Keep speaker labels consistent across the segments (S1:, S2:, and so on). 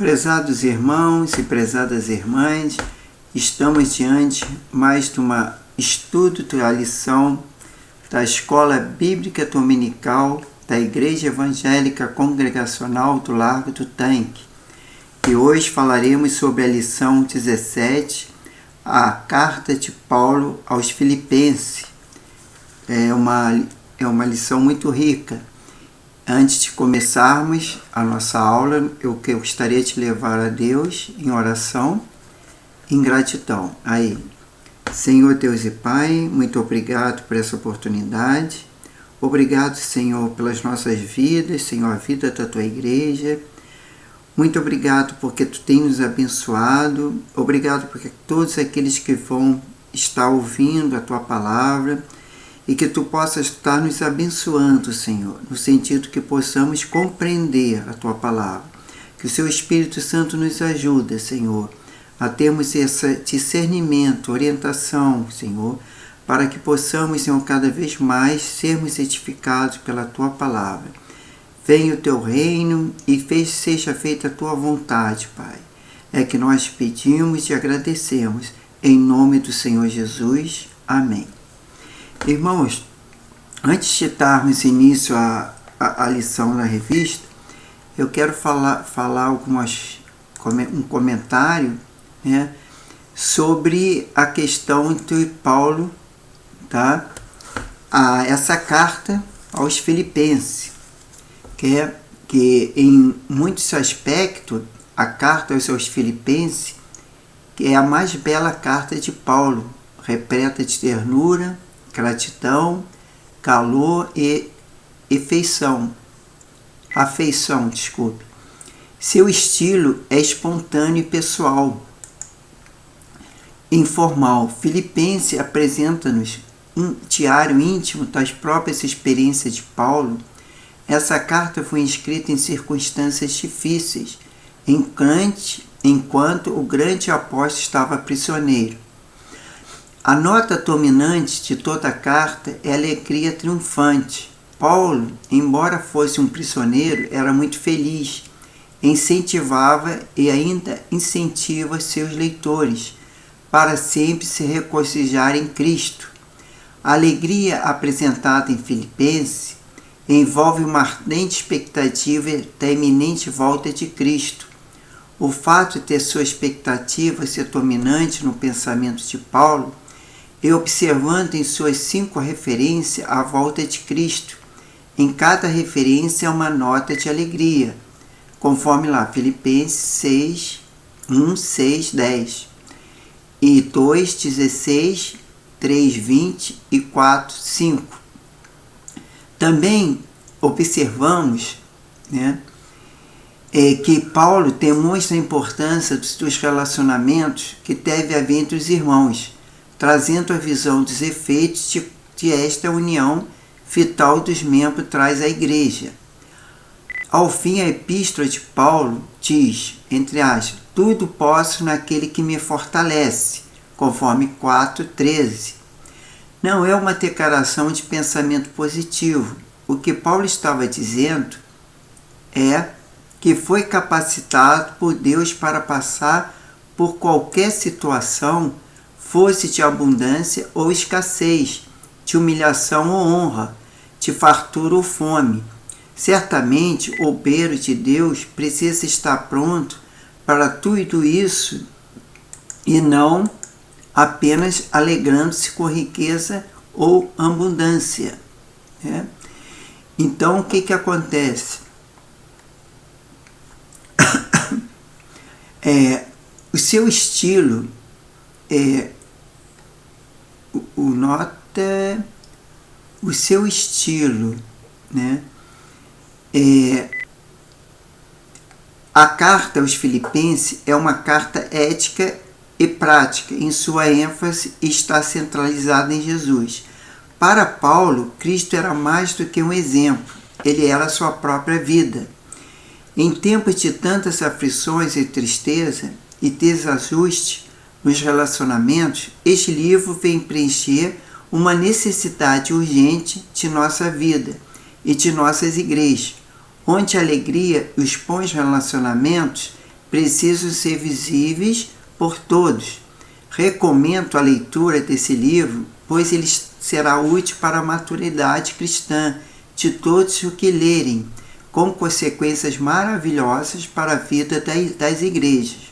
S1: Prezados irmãos e prezadas irmãs, estamos diante mais de uma estudo da lição da Escola Bíblica Dominical da Igreja Evangélica Congregacional do Largo do Tanque. E hoje falaremos sobre a lição 17, a Carta de Paulo aos Filipenses. É uma lição muito rica. Antes de começarmos a nossa aula, eu gostaria de levar a Deus em oração, em gratidão a Ele. Senhor Deus e Pai, muito obrigado por essa oportunidade. Obrigado, Senhor, pelas nossas vidas, Senhor, a vida da Tua Igreja. Muito obrigado porque Tu tem nos abençoado. Obrigado porque todos aqueles que vão estar ouvindo a Tua Palavra, e que Tu possas estar nos abençoando, Senhor, no sentido que possamos compreender a Tua Palavra. Que o Seu Espírito Santo nos ajude, Senhor, a termos esse discernimento, orientação, Senhor, para que possamos, Senhor, cada vez mais sermos edificados pela Tua Palavra. Venha o Teu reino e seja feita a Tua vontade, Pai. É que nós pedimos e agradecemos. Em nome do Senhor Jesus. Amém. Irmãos, antes de darmos início à lição da revista, eu quero falar um comentário, né, sobre a questão de Paulo, tá? Essa carta aos Filipenses, que em muitos aspectos, a carta aos seus Filipenses que é a mais bela carta de Paulo, repleta de ternura, gratidão, calor e afeição. Seu estilo é espontâneo e pessoal, informal. Filipenses apresenta-nos um diário íntimo das próprias experiências de Paulo. Essa carta foi escrita em circunstâncias difíceis, enquanto o grande apóstolo estava prisioneiro. A nota dominante de toda a carta é a alegria triunfante. Paulo, embora fosse um prisioneiro, era muito feliz, incentivava e ainda incentiva seus leitores para sempre se regozijar em Cristo. A alegria apresentada em Filipenses envolve uma ardente expectativa da iminente volta de Cristo. O fato de ter sua expectativa ser dominante no pensamento de Paulo e observando em suas 5 referências a volta de Cristo. Em cada referência é uma nota de alegria, conforme lá Filipenses 6, 1, 6, 10, e 2, 16, 3, 20 e 4, 5. Também observamos, que Paulo demonstra a importância dos relacionamentos que deve haver entre os irmãos, trazendo a visão dos efeitos de esta união vital dos membros traz à igreja. Ao fim, a epístola de Paulo diz, entre aspas, tudo posso naquele que me fortalece, conforme 4:13. Não é uma declaração de pensamento positivo. O que Paulo estava dizendo é que foi capacitado por Deus para passar por qualquer situação, fosse de abundância ou escassez, de humilhação ou honra, de fartura ou fome. Certamente, o obreiro de Deus precisa estar pronto para tudo isso e não apenas alegrando-se com riqueza ou abundância. Então, o que acontece? O seu estilo o seu estilo, a carta aos Filipenses é uma carta ética e prática. Em sua ênfase está centralizada em Jesus. Para Paulo, Cristo era mais do que um exemplo, ele era a sua própria vida. Em tempos de tantas aflições e tristeza e desajuste nos relacionamentos, este livro vem preencher uma necessidade urgente de nossa vida e de nossas igrejas, onde a alegria e os bons relacionamentos precisam ser visíveis por todos. Recomendo a leitura desse livro, pois ele será útil para a maturidade cristã de todos os que lerem, com consequências maravilhosas para a vida das igrejas.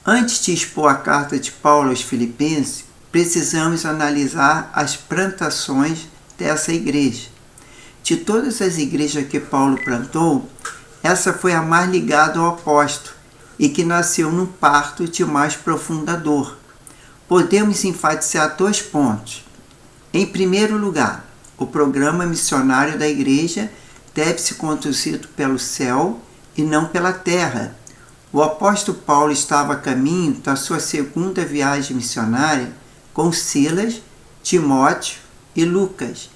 S1: Antes de expor a carta de Paulo aos Filipenses, precisamos analisar as plantações dessa igreja. De todas as igrejas que Paulo plantou, essa foi a mais ligada ao apóstolo e que nasceu num parto de mais profunda dor. Podemos enfatizar 2 pontos. Em primeiro lugar, o programa missionário da igreja deve ser conduzido pelo céu e não pela terra. O apóstolo Paulo estava a caminho da sua segunda viagem missionária com Silas, Timóteo e Lucas,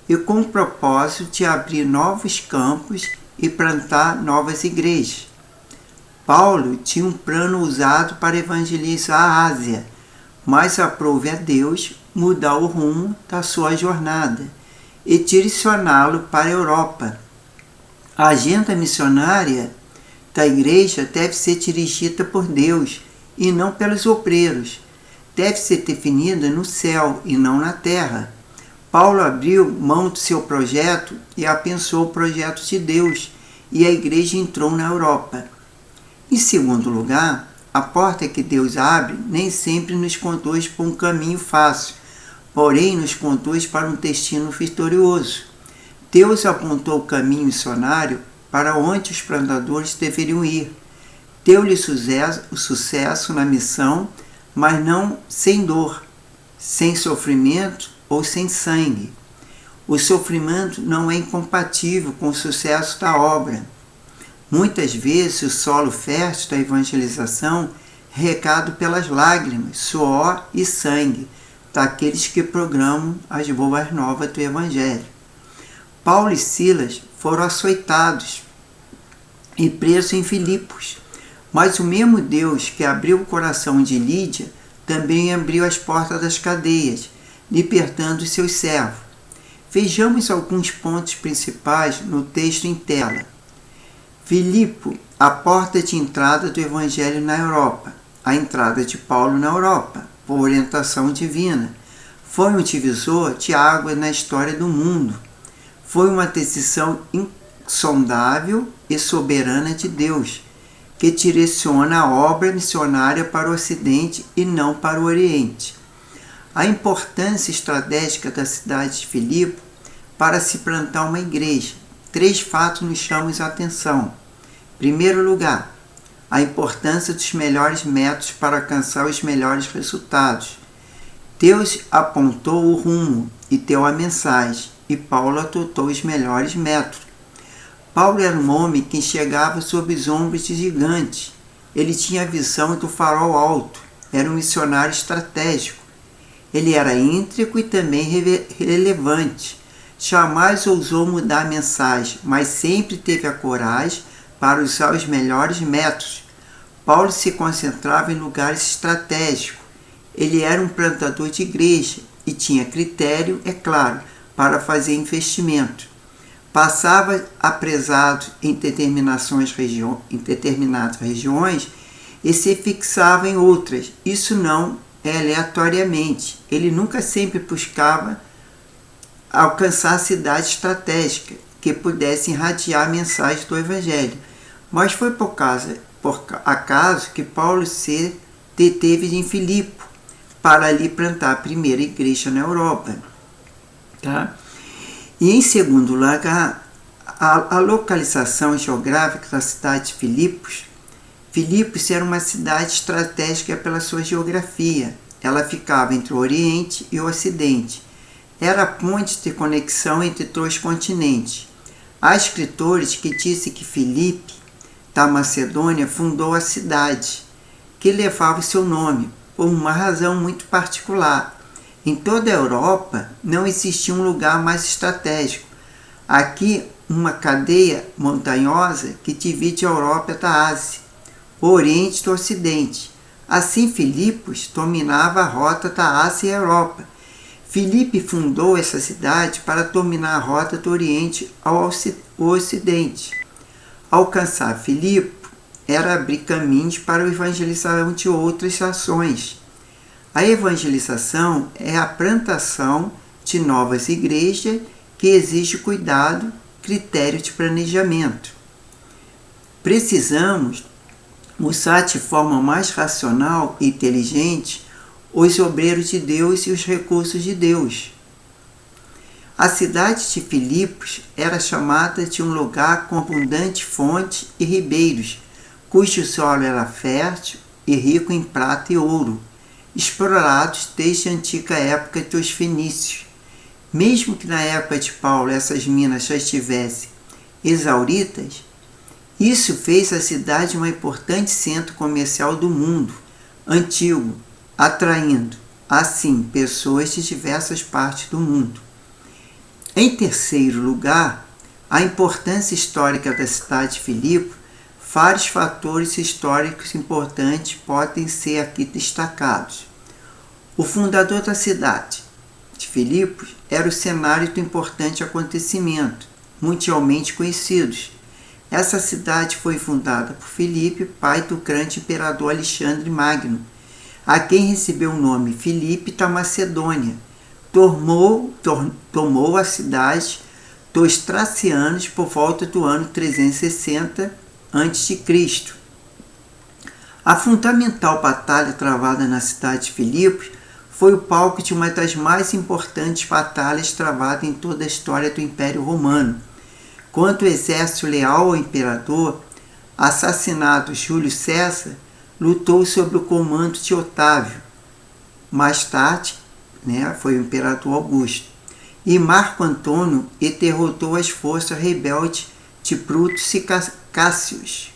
S1: e com o propósito de abrir novos campos e plantar novas igrejas. Paulo tinha um plano usado para evangelizar a Ásia, mas aprove a Deus mudar o rumo da sua jornada e direcioná-lo para a Europa. A agenda missionária da igreja deve ser dirigida por Deus e não pelos obreiros. Deve ser definida no céu e não na terra. Paulo abriu mão do seu projeto e apensou o projeto de Deus, e a igreja entrou na Europa. Em segundo lugar, a porta que Deus abre nem sempre nos conduz por um caminho fácil, porém nos conduz para um destino vitorioso. Deus apontou o caminho missionário para onde os plantadores deveriam ir. Deu-lhe o sucesso na missão, mas não sem dor, sem sofrimento ou sem sangue. O sofrimento não é incompatível com o sucesso da obra. Muitas vezes o solo fértil da evangelização é regado pelas lágrimas, suor e sangue daqueles que proclamam as boas novas do Evangelho. Paulo e Silas foram açoitados e presos em Filipos, mas o mesmo Deus que abriu o coração de Lídia também abriu as portas das cadeias, libertando os seus servos. Vejamos alguns pontos principais no texto em tela. Filipe, a porta de entrada do Evangelho na Europa. A entrada de Paulo na Europa, por orientação divina. Foi um divisor de águas na história do mundo. Foi uma decisão insondável e soberana de Deus, que direciona a obra missionária para o Ocidente e não para o Oriente. A importância estratégica da cidade de Filipe para se plantar uma igreja. 3 fatos nos chamam a atenção. Em primeiro lugar, a importância dos melhores métodos para alcançar os melhores resultados. Deus apontou o rumo e deu a mensagem, e Paulo adotou os melhores métodos. Paulo era um homem que enxergava sob os ombros de gigantes. Ele tinha a visão do farol alto, era um missionário estratégico. Ele era íntegro e também relevante. Jamais ousou mudar a mensagem, mas sempre teve a coragem para usar os melhores métodos. Paulo se concentrava em lugares estratégicos. Ele era um plantador de igreja e tinha critério, é claro, para fazer investimento. Passava apresado em determinadas regiões e se fixava em outras. Isso não é aleatoriamente. Ele nunca sempre buscava alcançar cidades estratégicas que pudessem irradiar a mensagem do Evangelho. Mas foi por acaso que Paulo se deteve em Filipe para ali plantar a primeira igreja na Europa. Tá? E em segundo lugar, a localização geográfica da cidade de Filipos. Filipos era uma cidade estratégica pela sua geografia. Ela ficava entre o Oriente e o Ocidente. Era a ponte de conexão entre 2 continentes. Há escritores que dizem que Filipe, da Macedônia, fundou a cidade, que levava seu nome, por uma razão muito particular. Em toda a Europa não existia um lugar mais estratégico. Aqui, uma cadeia montanhosa que divide a Europa da Ásia, o Oriente do Ocidente. Assim, Filipos dominava a rota da Ásia e a Europa. Filipe fundou essa cidade para dominar a rota do Oriente ao Ocidente. Ao alcançar Filipe, era abrir caminhos para a evangelização de outras ações. A evangelização é a plantação de novas igrejas que exige cuidado, critério de planejamento. Precisamos usar de forma mais racional e inteligente os obreiros de Deus e os recursos de Deus. A cidade de Filipos era chamada de um lugar com abundante fonte e ribeiros, cujo solo era fértil e rico em prata e ouro, explorados desde a antiga época dos fenícios. Mesmo que na época de Paulo essas minas já estivessem exauridas, isso fez a cidade um importante centro comercial do mundo antigo, atraindo, assim, pessoas de diversas partes do mundo. Em terceiro lugar, a importância histórica da cidade de Filipos, vários fatores históricos importantes podem ser aqui destacados. O fundador da cidade de Filipos era o cenário do importante acontecimento, mundialmente conhecidos. Essa cidade foi fundada por Filipe, pai do grande imperador Alexandre Magno, a quem recebeu o nome Filipe da Macedônia. Tomou a cidade dos Tracianos por volta do ano 360 a.C. A fundamental batalha travada na cidade de Filipos foi o palco de uma das mais importantes batalhas travadas em toda a história do Império Romano, quando o exército leal ao imperador, assassinado Júlio César, lutou sob o comando de Otávio. Mais tarde, foi o imperador Augusto. E Marco Antônio derrotou as forças rebeldes de Brutus e Cássius.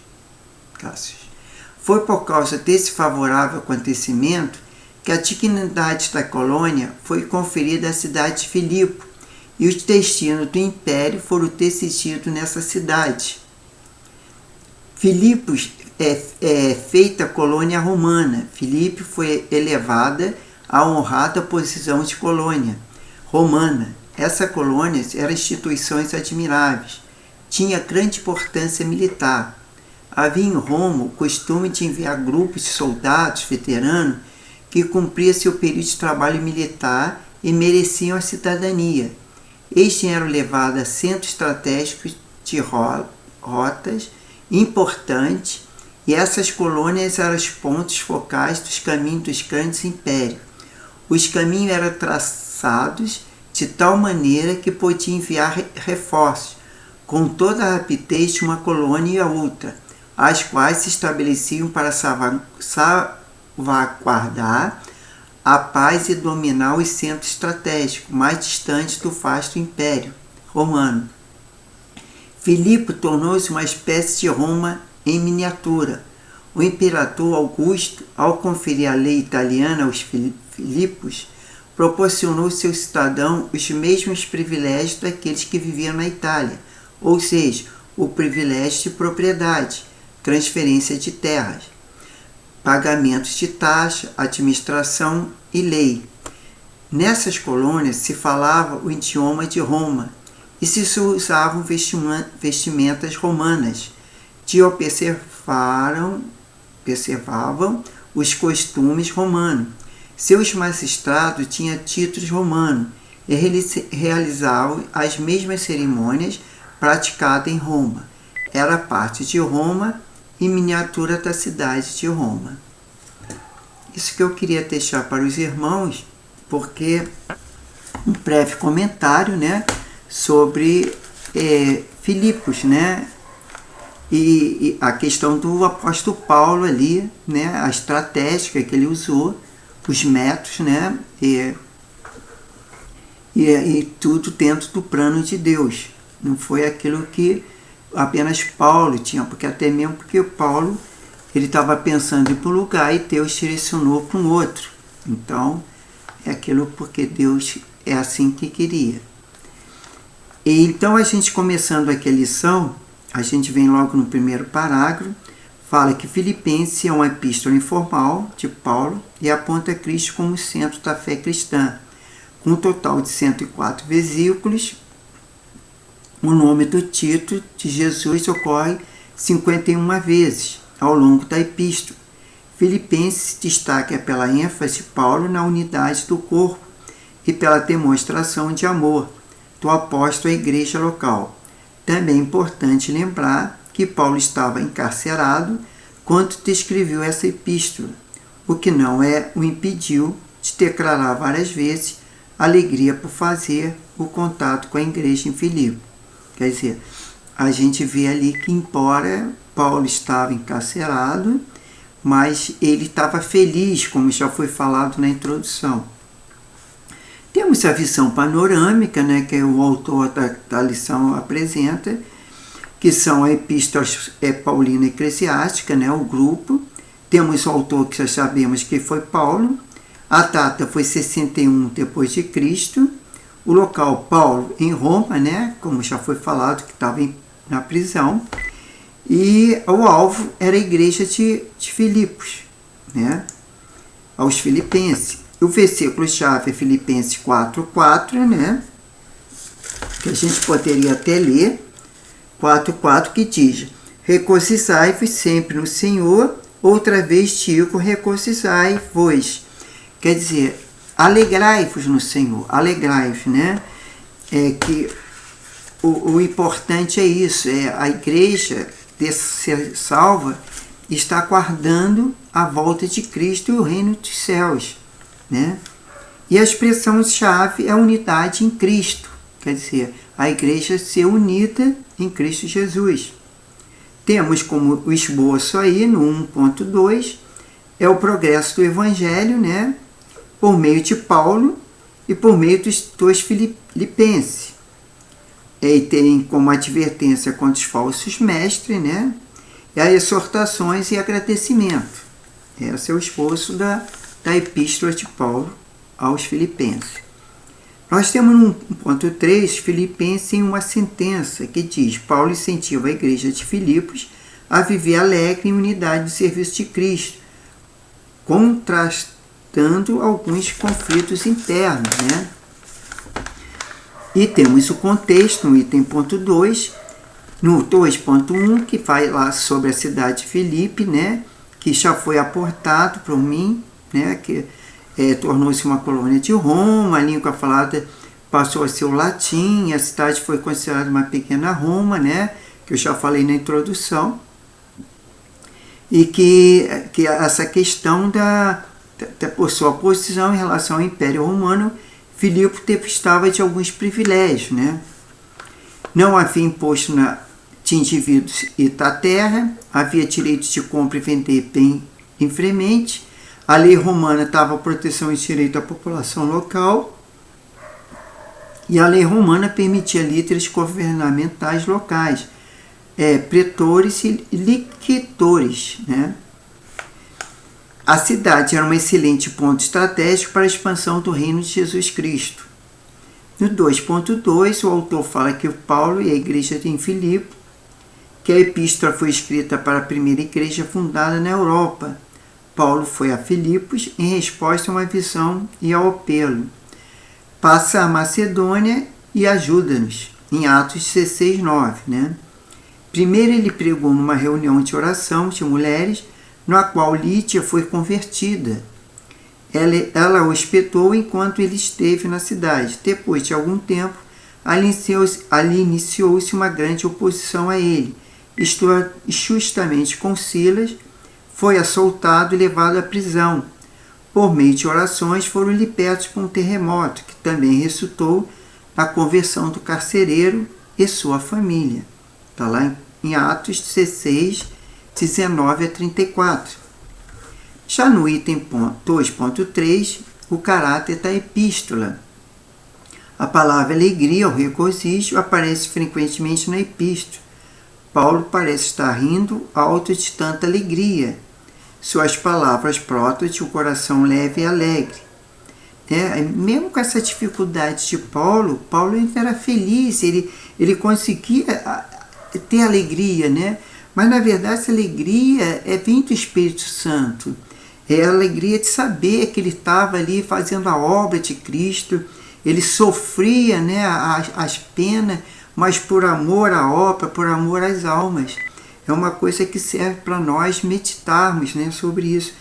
S1: Foi por causa desse favorável acontecimento que a dignidade da colônia foi conferida à cidade de Filipe, e os destinos do império foram decididos nessa cidade. Filipos é feita colônia romana. Filipe foi elevada à honrada posição de colônia romana. Essa colônia era instituições admiráveis. Tinha grande importância militar. Havia em Roma o costume de enviar grupos de soldados veteranos que cumpriam seu período de trabalho militar e mereciam a cidadania. Estes eram levados a centros estratégicos de rotas importantes, e essas colônias eram os pontos focais dos caminhos dos grandes impérios. Os caminhos eram traçados de tal maneira que podia enviar reforços, com toda a rapidez de uma colônia e a outra, as quais se estabeleciam para salvaguardar a paz e dominar os centros estratégicos mais distantes do vasto Império Romano. Filipe tornou-se uma espécie de Roma em miniatura. O imperador Augusto, ao conferir a lei italiana aos Filipos, proporcionou aos seus cidadãos os mesmos privilégios daqueles que viviam na Itália, ou seja, o privilégio de propriedade, transferência de terras, pagamentos de taxa, administração e lei. Nessas colônias se falava o idioma de Roma e se usavam vestimentas romanas, que observavam os costumes romanos. Seus magistrados tinham títulos romanos e realizavam as mesmas cerimônias praticadas em Roma. Era parte de Roma e miniatura da cidade de Roma. Isso que eu queria deixar para os irmãos, porque um breve comentário, sobre Filipos, e a questão do apóstolo Paulo ali, a estratégia que ele usou, os métodos, e tudo dentro do plano de Deus. Não foi aquilo que apenas Paulo tinha, porque até mesmo porque Paulo ele estava pensando em ir para um lugar e Deus direcionou para um outro. Então, é aquilo porque Deus é assim que queria. E então, a gente começando aqui a lição, a gente vem logo no primeiro parágrafo, fala que Filipenses é uma epístola informal de Paulo e aponta Cristo como centro da fé cristã. Com um total de 104 versículos, o nome do título de Jesus ocorre 51 vezes. ao longo da epístola. Filipenses destaca pela ênfase de Paulo na unidade do corpo e pela demonstração de amor do apóstolo à igreja local. Também é importante lembrar que Paulo estava encarcerado quando descreveu essa epístola, o que não o impediu de declarar várias vezes alegria por fazer o contato com a igreja em Filipe. Quer dizer, a gente vê ali que, embora Paulo estava encarcerado, mas ele estava feliz, como já foi falado na introdução. Temos a visão panorâmica, né, que o autor da lição apresenta, que são a Epístola Paulina Eclesiástica, né, o grupo. Temos o autor que já sabemos que foi Paulo. A data foi 61 depois de Cristo. O local, Paulo, em Roma, né, como já foi falado, que estava na prisão. E o alvo era a igreja de Filipos, né, aos filipenses. O versículo-chave é Filipenses 4:4, né, que a gente poderia até ler, 4:4, que diz: regozijai-vos sempre no Senhor, outra vez digo, regozijai-vos. Quer dizer, alegrai-vos no Senhor, alegrai-vos, né? Que o importante é isso, a igreja de ser salva está aguardando a volta de Cristo e o reino dos céus, né? E a expressão-chave é a unidade em Cristo, quer dizer, a igreja ser unida em Cristo Jesus. Temos como o esboço aí no 1.2, é o progresso do Evangelho, né, por meio de Paulo e por meio dos filipenses. E tem como advertência contra os falsos mestres, né, e as exortações e agradecimento. Esse é o esboço da epístola de Paulo aos filipenses. Nós temos no 1.3, Filipenses, em uma sentença que diz: Paulo incentiva a igreja de Filipos a viver alegre em unidade no serviço de Cristo, contrastando alguns conflitos internos, né? E temos o contexto no item 2, no 2.1, que fala sobre a cidade de Filipe, né, que já foi aportado por mim, né, que tornou-se uma colônia de Roma, a língua falada passou a ser o latim, a cidade foi considerada uma pequena Roma, né, que eu já falei na introdução, e que essa questão por sua posição em relação ao Império Romano, Filipe estava de alguns privilégios, né? Não havia imposto de indivíduos e da terra, havia direitos de compra e vender bem livremente, a lei romana dava proteção e direito à população local, e a lei romana permitia líderes governamentais locais, pretores e liquidores, né? A cidade era um excelente ponto estratégico para a expansão do reino de Jesus Cristo. No 2.2, o autor fala que Paulo e a igreja em Filipe, que a epístola foi escrita para a primeira igreja fundada na Europa. Paulo foi a Filipos em resposta a uma visão e ao apelo: passa a Macedônia e ajuda-nos, em Atos 16:9, né? Primeiro ele pregou numa reunião de oração de mulheres, na qual Lídia foi convertida. Ela o hospedou enquanto ele esteve na cidade. Depois de algum tempo, ali iniciou-se uma grande oposição a ele. Justamente com Silas, foi assoltado e levado à prisão. Por meio de orações, foram libertos por um terremoto, que também resultou na conversão do carcereiro e sua família. Está lá em Atos 16, 19 a 34. Já no item 2.3, o caráter da epístola. A palavra alegria ou regozijo aparece frequentemente na epístola. Paulo parece estar rindo alto de tanta alegria. Suas palavras brotam de um coração leve e alegre. Mesmo com essa dificuldade de Paulo ainda era feliz, ele conseguia ter alegria, né? Mas na verdade essa alegria vem do Espírito Santo. É a alegria de saber que ele estava ali fazendo a obra de Cristo. Ele sofria, né, as penas, mas por amor à obra, por amor às almas. é uma coisa que serve para nós meditarmos, né, sobre isso.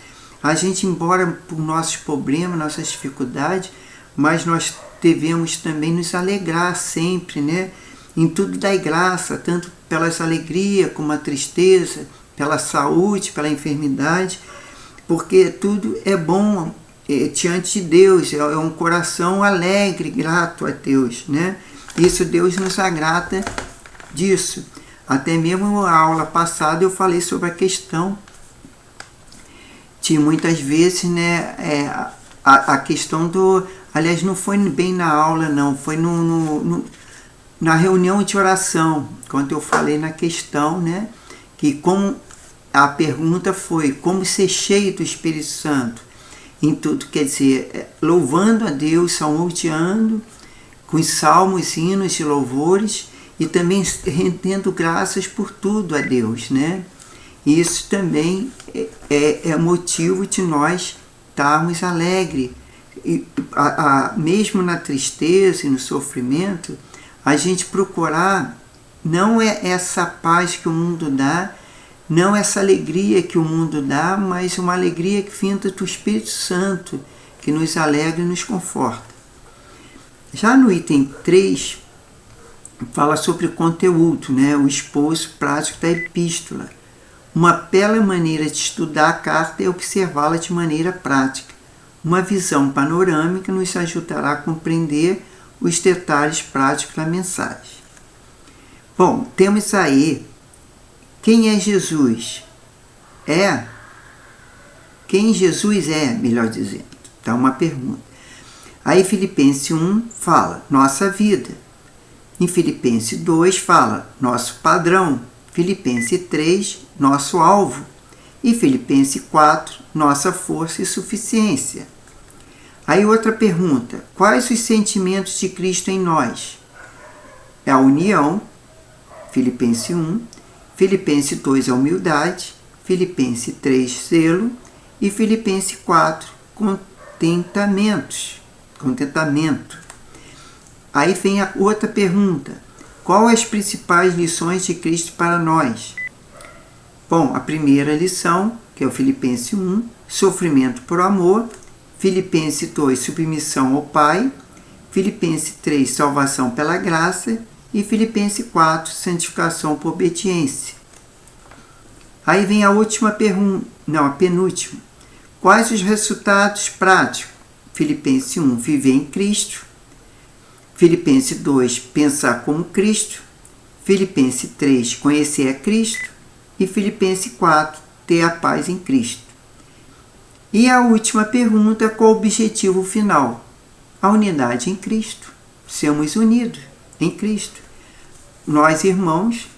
S1: A gente, embora por nossos problemas, nossas dificuldades, mas nós devemos também nos alegrar sempre, né, em tudo dar graça, tanto pelas alegrias como a tristeza, pela saúde, pela enfermidade, porque tudo é bom diante de Deus, é um coração alegre, grato a Deus, né? Isso Deus nos agrada disso. Até mesmo na aula passada eu falei sobre a questão de muitas vezes, né, a questão do... Aliás, não foi bem na aula, não, foi na reunião de oração, quando eu falei na questão, né, que como a pergunta foi como ser cheio do Espírito Santo em tudo, quer dizer, louvando a Deus, salmodiando, com salmos, hinos e louvores, e também rendendo graças por tudo a Deus, né? Isso também é motivo de nós estarmos alegres. E, mesmo na tristeza e no sofrimento, a gente procurar não é essa paz que o mundo dá, não essa alegria que o mundo dá, mas uma alegria que vinda do Espírito Santo, que nos alegra e nos conforta. Já no item 3, fala sobre o conteúdo, né? O esboço prático da epístola. Uma bela maneira de estudar a carta é observá-la de maneira prática. Uma visão panorâmica nos ajudará a compreender os detalhes práticos da mensagem. Bom, temos aí quem é Jesus? Quem Jesus é, melhor dizendo. Então, uma pergunta. Aí Filipenses 1 fala, nossa vida. Em Filipenses 2 fala, nosso padrão. Filipenses 3, nosso alvo. E Filipenses 4, nossa força e suficiência. Aí outra pergunta, quais os sentimentos de Cristo em nós? É a união, Filipenses 1, Filipenses 2, a humildade, Filipenses 3, zelo, e Filipenses 4, contentamento. Aí vem a outra pergunta, qual as principais lições de Cristo para nós? Bom, a primeira lição, que é o Filipenses 1, sofrimento por amor, Filipenses 2, submissão ao Pai, Filipenses 3, salvação pela graça, e Filipenses 4, santificação por obediência. Aí vem a última pergunta, não, a penúltima. Quais os resultados práticos? Filipenses 1, viver em Cristo. Filipenses 2, pensar como Cristo. Filipenses 3, conhecer a Cristo. E Filipenses 4, ter a paz em Cristo. E a última pergunta, qual o objetivo final? A unidade em Cristo. Sermos unidos em Cristo. Nós, irmãos,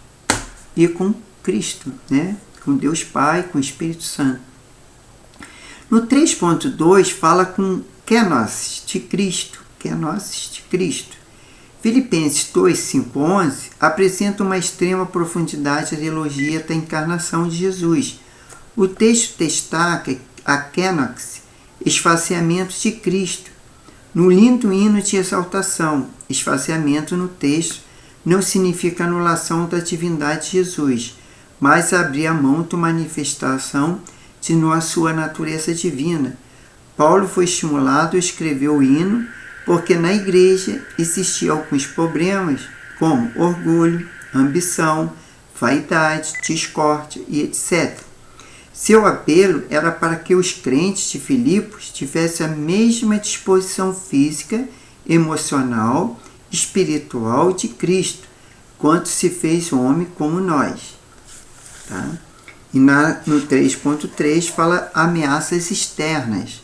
S1: e com Cristo, né? Com Deus Pai, com o Espírito Santo. No 3.2 fala com kenosis de Cristo. Kenosis de Cristo. Filipenses 2, 5, 11 apresenta uma extrema profundidade da teologia da encarnação de Jesus. O texto destaca a kenosis, esvaziamento de Cristo. No lindo hino de exaltação, esvaziamento no texto não significa anulação da divindade de Jesus, mas abrir a mão da manifestação de sua natureza divina. Paulo foi estimulado a escrever o hino porque na igreja existiam alguns problemas, como orgulho, ambição, vaidade, discórdia e etc. Seu apelo era para que os crentes de Filipos tivessem a mesma disposição física, emocional, espiritual de Cristo, quanto se fez homem como nós. Tá? E no 3.3 fala ameaças externas.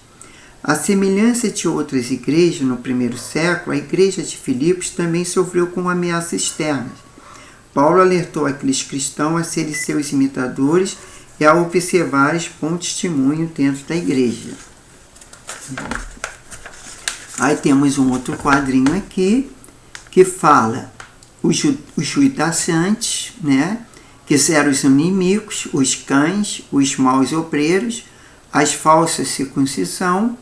S1: A semelhança de outras igrejas no primeiro século, a igreja de Filipos também sofreu com ameaças externas. Paulo alertou aqueles cristãos a serem seus imitadores e a observarem bom testemunho dentro da igreja. Aí temos um outro quadrinho aqui que fala os judaizantes, né? Que eram os inimigos, os cães, os maus obreiros, as falsas circuncisão.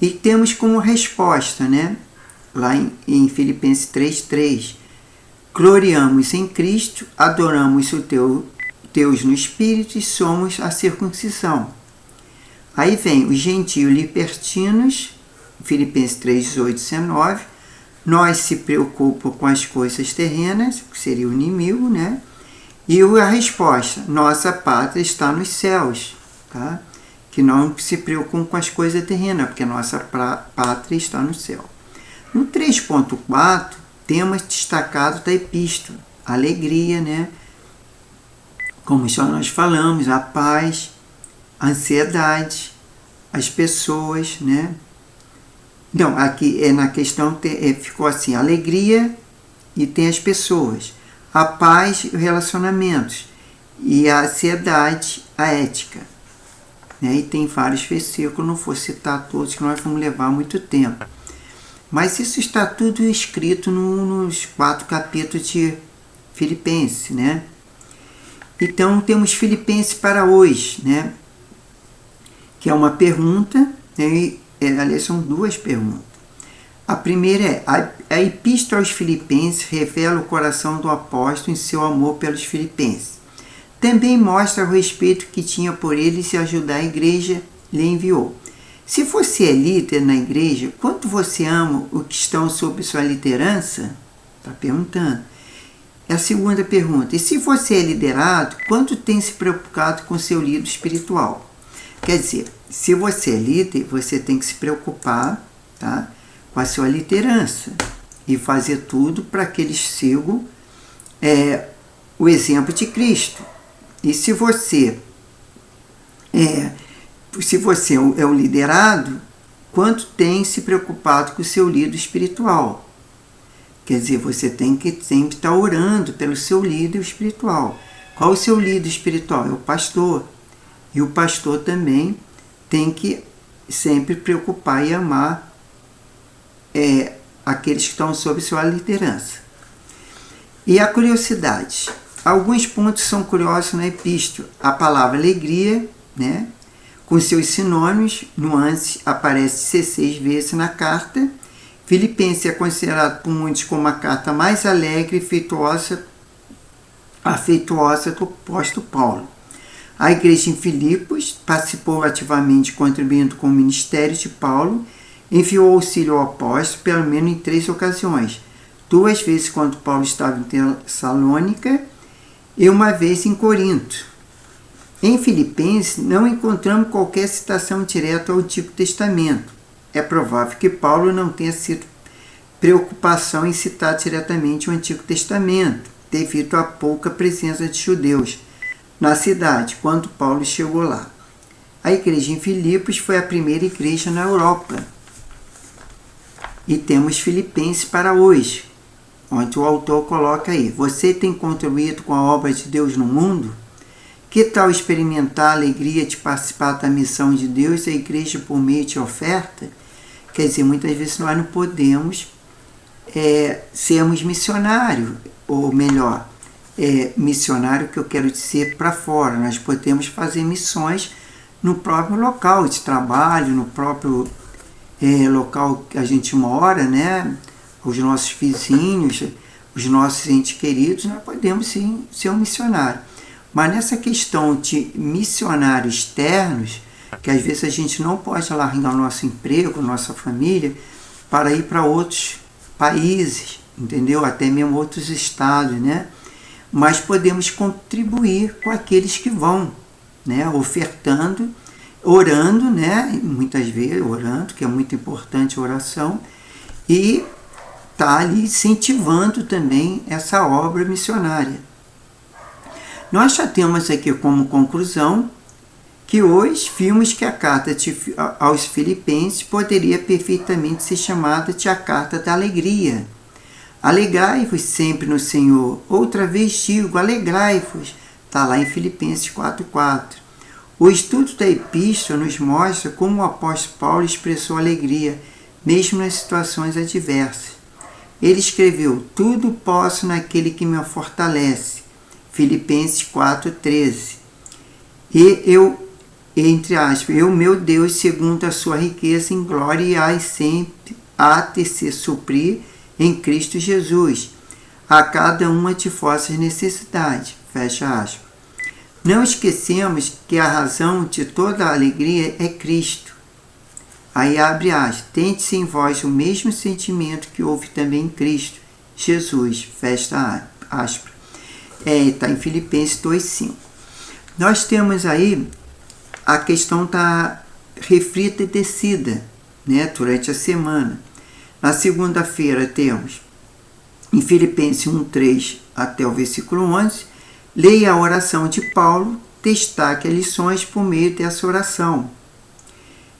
S1: E temos como resposta, né? Lá em Filipenses 3:3, gloriamos em Cristo, adoramos o teu judeus no espírito e somos a circuncisão. Aí vem os gentios libertinos, Filipenses 3, 18, 19. Nós se preocupamos com as coisas terrenas, que seria o inimigo, né? E a resposta, nossa pátria está nos céus, tá? Que não se preocupam com as coisas terrenas, porque nossa pátria está no céu. No 3.4, temas destacados da epístola, alegria, né? Como já nós falamos, a paz, a ansiedade, as pessoas, né? Então, aqui na questão ficou assim, alegria e tem as pessoas, a paz e os relacionamentos, e a ansiedade, a ética. Né? E tem vários versículos, não vou citar todos, que nós vamos levar muito tempo. Mas isso está tudo escrito nos 4 capítulos de Filipenses, né? Então, temos Filipenses para hoje, né? Que é uma pergunta, né? Aliás, são 2 perguntas. A primeira é, a epístola aos Filipenses revela o coração do apóstolo em seu amor pelos filipenses. Também mostra o respeito que tinha por eles e ajudar a igreja lhe enviou. Se você é líder na igreja, quanto você ama os que estão sob sua liderança? Está perguntando. É a segunda pergunta. E se você é liderado, quanto tem se preocupado com seu líder espiritual? Quer dizer, se você é líder, você tem que se preocupar, tá, com a sua liderança e fazer tudo para que eles sigam o exemplo de Cristo. E se você é o liderado, quanto tem se preocupado com o seu líder espiritual? Quer dizer, você tem que sempre estar orando pelo seu líder espiritual. Qual é o seu líder espiritual? É o pastor. E o pastor também tem que sempre preocupar e amar aqueles que estão sob sua liderança. E a curiosidade. Alguns pontos são curiosos na epístola. A palavra alegria, né, com seus sinônimos, nuances, aparece 16 vezes na carta. Filipenses é considerado por muitos como a carta mais alegre e afetuosa do apóstolo Paulo. A igreja em Filipos participou ativamente, contribuindo com o ministério de Paulo, enviou auxílio ao apóstolo pelo menos em 3 ocasiões. 2 vezes quando Paulo estava em Tessalônica e 1 vez em Corinto. Em Filipenses não encontramos qualquer citação direta ao Antigo Testamento. É provável que Paulo não tenha sido preocupação em citar diretamente o Antigo Testamento, devido à pouca presença de judeus na cidade, quando Paulo chegou lá. A igreja em Filipos foi a primeira igreja na Europa. E temos Filipenses para hoje, onde o autor coloca aí, você tem contribuído com a obra de Deus no mundo? Que tal experimentar a alegria de participar da missão de Deus e a igreja por meio de oferta? Quer dizer, muitas vezes nós não podemos sermos missionários, ou melhor, missionário que eu quero dizer para fora. Nós podemos fazer missões no próprio local de trabalho, no próprio local que a gente mora, né? Os nossos vizinhos, os nossos entes queridos, nós podemos sim ser um missionário. Mas nessa questão de missionários externos, que às vezes a gente não pode largar o nosso emprego, nossa família, para ir para outros países, entendeu? Até mesmo outros estados, né? Mas podemos contribuir com aqueles que vão, né? Ofertando, orando, né? Muitas vezes orando, que é muito importante a oração, e tá ali incentivando também essa obra missionária. Nós já temos aqui como conclusão que hoje vimos que a carta aos Filipenses poderia perfeitamente ser chamada de a carta da alegria. Alegrai-vos sempre no Senhor. Outra vez digo, alegrai-vos. Está lá em Filipenses 4:4. O estudo da epístola nos mostra como o apóstolo Paulo expressou alegria, mesmo nas situações adversas. Ele escreveu, tudo posso naquele que me fortalece. Filipenses 4:13. E eu, entre aspas, meu Deus, segundo a sua riqueza em glória, e há sempre a te se suprir em Cristo Jesus, a cada uma de vossas necessidades. Fecha aspas. Não esquecemos que a razão de toda a alegria é Cristo. Aí abre aspas, tente-se em vós o mesmo sentimento que houve também em Cristo, Jesus, fecha aspas. Está em Filipenses 2,5. Nós temos aí a questão da reflita e descida, né, durante a semana. Na segunda-feira temos em Filipenses 1,3 até o versículo 11, leia a oração de Paulo, destaque as lições por meio dessa oração.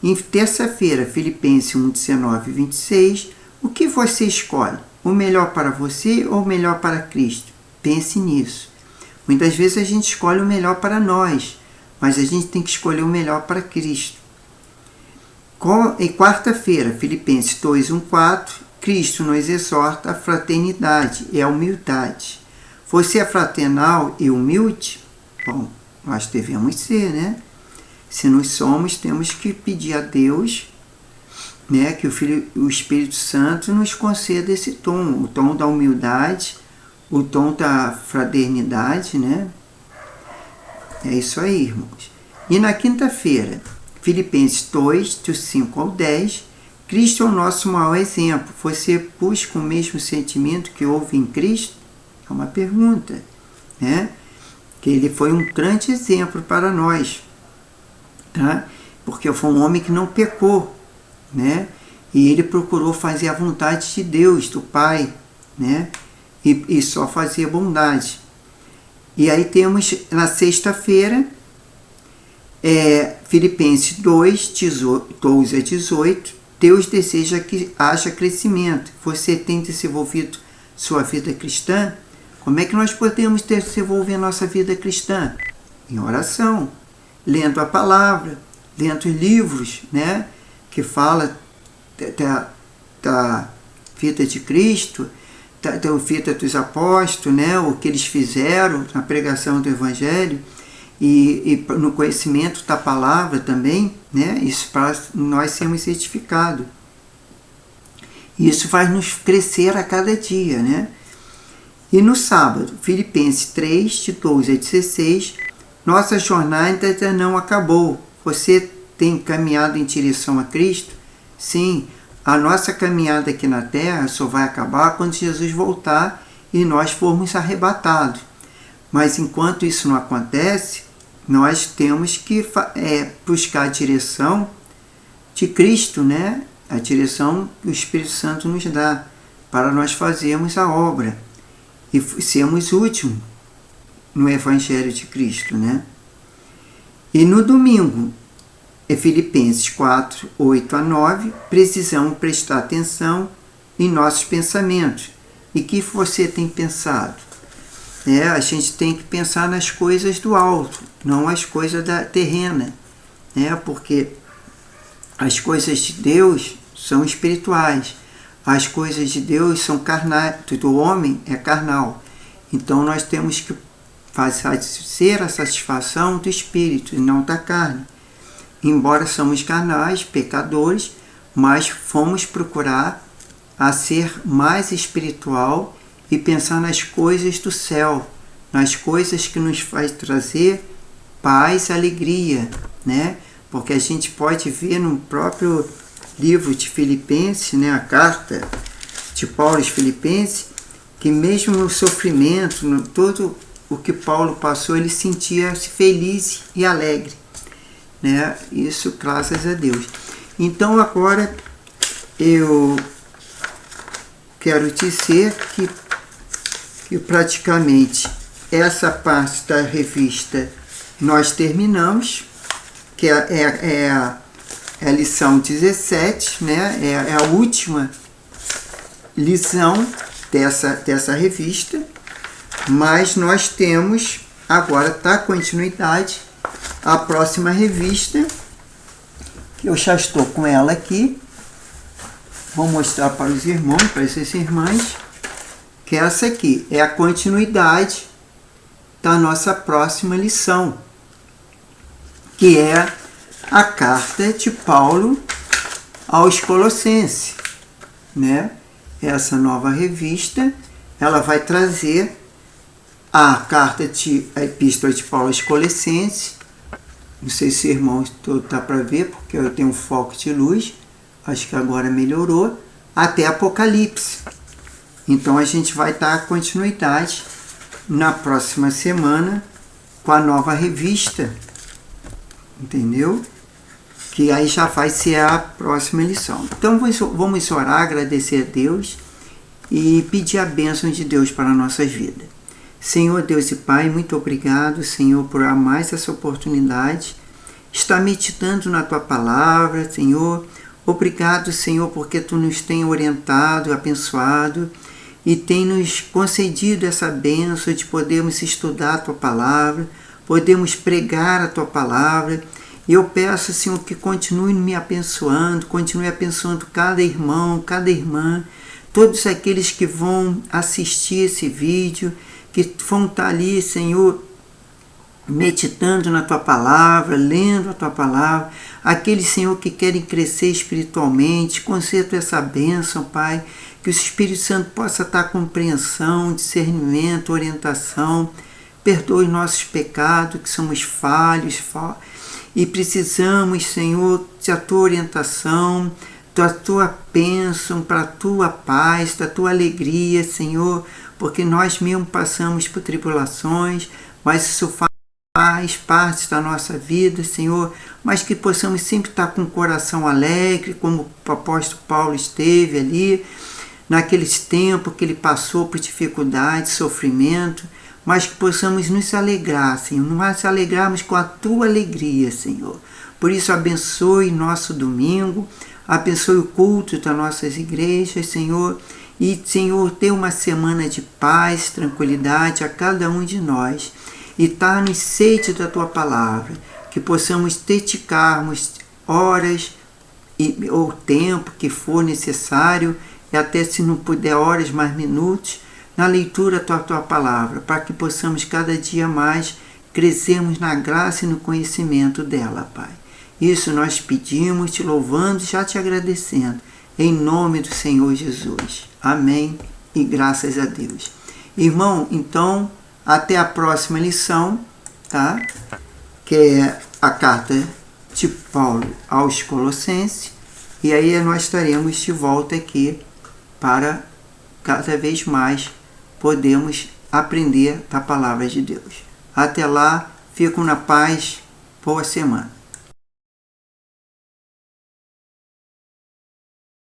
S1: Em terça-feira, Filipenses 1,19 e 26, o que você escolhe? O melhor para você ou o melhor para Cristo? Pense nisso. Muitas vezes a gente escolhe o melhor para nós, mas a gente tem que escolher o melhor para Cristo. Em quarta-feira, Filipenses 2,1,4, Cristo nos exorta à fraternidade e à humildade. Você é fraternal e humilde? Bom, nós devemos ser, né? Se nós somos, temos que pedir a Deus, né, que o Espírito Santo nos conceda esse tom, o tom da humildade, o tom da fraternidade, né? É isso aí, irmãos. E na quinta-feira, Filipenses 2, do 5 ao 10, Cristo é o nosso maior exemplo. Você busca o mesmo sentimento que houve em Cristo? É uma pergunta, né? Que ele foi um grande exemplo para nós, tá? Porque foi um homem que não pecou, né? E ele procurou fazer a vontade de Deus, do Pai, né? E só fazer bondade. E aí temos na sexta-feira, Filipenses 2, 12 a 18, Deus deseja que haja crescimento. Você tem desenvolvido sua vida cristã? Como é que nós podemos desenvolver nossa vida cristã? Em oração, lendo a palavra, lendo livros, né, que fala da vida de Cristo, da vida dos apóstolos, né, o que eles fizeram na pregação do Evangelho, e no conhecimento da palavra também, né, isso para nós sermos certificados. Isso vai nos crescer a cada dia, né? E no sábado, Filipenses 3, de 12 a 16, nossa jornada ainda não acabou. Você tem caminhado em direção a Cristo? Sim, a nossa caminhada aqui na Terra só vai acabar quando Jesus voltar e nós formos arrebatados. Mas enquanto isso não acontece, nós temos que buscar a direção de Cristo, né? A direção que o Espírito Santo nos dá para nós fazermos a obra e sermos úteis no Evangelho de Cristo, né? E no domingo, Filipenses 4, 8 a 9, precisamos prestar atenção em nossos pensamentos. E o que você tem pensado? A gente tem que pensar nas coisas do alto, não as coisas da terrena, né? Porque as coisas de Deus são espirituais, as coisas de Deus são carnais, do homem é carnal. Então nós temos que ser a satisfação do espírito e não da carne. Embora somos carnais, pecadores, mas fomos procurar a ser mais espiritual e pensar nas coisas do céu, nas coisas que nos faz trazer paz e alegria, né? Porque a gente pode ver no próprio livro de Filipenses, né, a carta de Paulo aos Filipenses, que mesmo no sofrimento, no todo o que Paulo passou, ele sentia-se feliz e alegre, né? Isso graças a Deus. Então agora eu quero dizer que praticamente essa parte da revista nós terminamos, que é a lição 17, né? É a última lição dessa revista, mas nós temos agora, continuidade, a próxima revista, que eu já estou com ela aqui, vou mostrar para os irmãos, para essas irmãs, que essa aqui é a continuidade da nossa próxima lição, que é a carta de Paulo aos Colossenses, né? Essa nova revista, ela vai trazer a a Epístola de Paulo aos Colossenses. Não sei se o irmão está para ver, porque eu tenho um foco de luz. Acho que agora melhorou. Até Apocalipse. Então a gente vai dar continuidade na próxima semana com a nova revista. Entendeu? Que aí já vai ser a próxima lição. Então vamos orar, agradecer a Deus e pedir a bênção de Deus para a nossa vida. Senhor Deus e Pai, muito obrigado, Senhor, por mais essa oportunidade. Estar meditando na Tua Palavra, Senhor. Obrigado, Senhor, porque Tu nos tem orientado, abençoado e tem nos concedido essa bênção de podermos estudar a Tua Palavra, podemos pregar a Tua Palavra. E eu peço, Senhor, que continue me abençoando, continue abençoando cada irmão, cada irmã, todos aqueles que vão assistir esse vídeo, que vão estar ali, Senhor, meditando na Tua Palavra, lendo a Tua Palavra, aqueles, Senhor, que querem crescer espiritualmente, conceda essa bênção, Pai, que o Espírito Santo possa estar compreensão, discernimento, orientação, perdoe nossos pecados, que somos falhos, e precisamos, Senhor, da Tua orientação, da Tua bênção, para a Tua paz, da Tua alegria, Senhor, porque nós mesmo passamos por tribulações, mas isso faz parte da nossa vida, Senhor, mas que possamos sempre estar com o coração alegre, como o apóstolo Paulo esteve ali, naqueles tempos que ele passou por dificuldade, sofrimento, mas que possamos nos alegrar, Senhor, nos alegrarmos com a Tua alegria, Senhor. Por isso, abençoe nosso domingo, abençoe o culto das nossas igrejas, Senhor, e, Senhor, dê uma semana de paz, tranquilidade a cada um de nós, e dá-nos sede da Tua Palavra, que possamos dedicarmos horas ou tempo que for necessário, e até se não puder horas, mais minutos, na leitura da Tua Palavra, para que possamos cada dia mais crescermos na graça e no conhecimento dela, Pai. Isso nós pedimos, te louvando, já te agradecendo, em nome do Senhor Jesus. Amém e graças a Deus. Irmão, então, até a próxima lição, tá? Que é a carta de Paulo aos Colossenses, e aí nós estaremos de volta aqui para cada vez mais podemos aprender da palavra de Deus. Até lá, fico na paz, boa semana.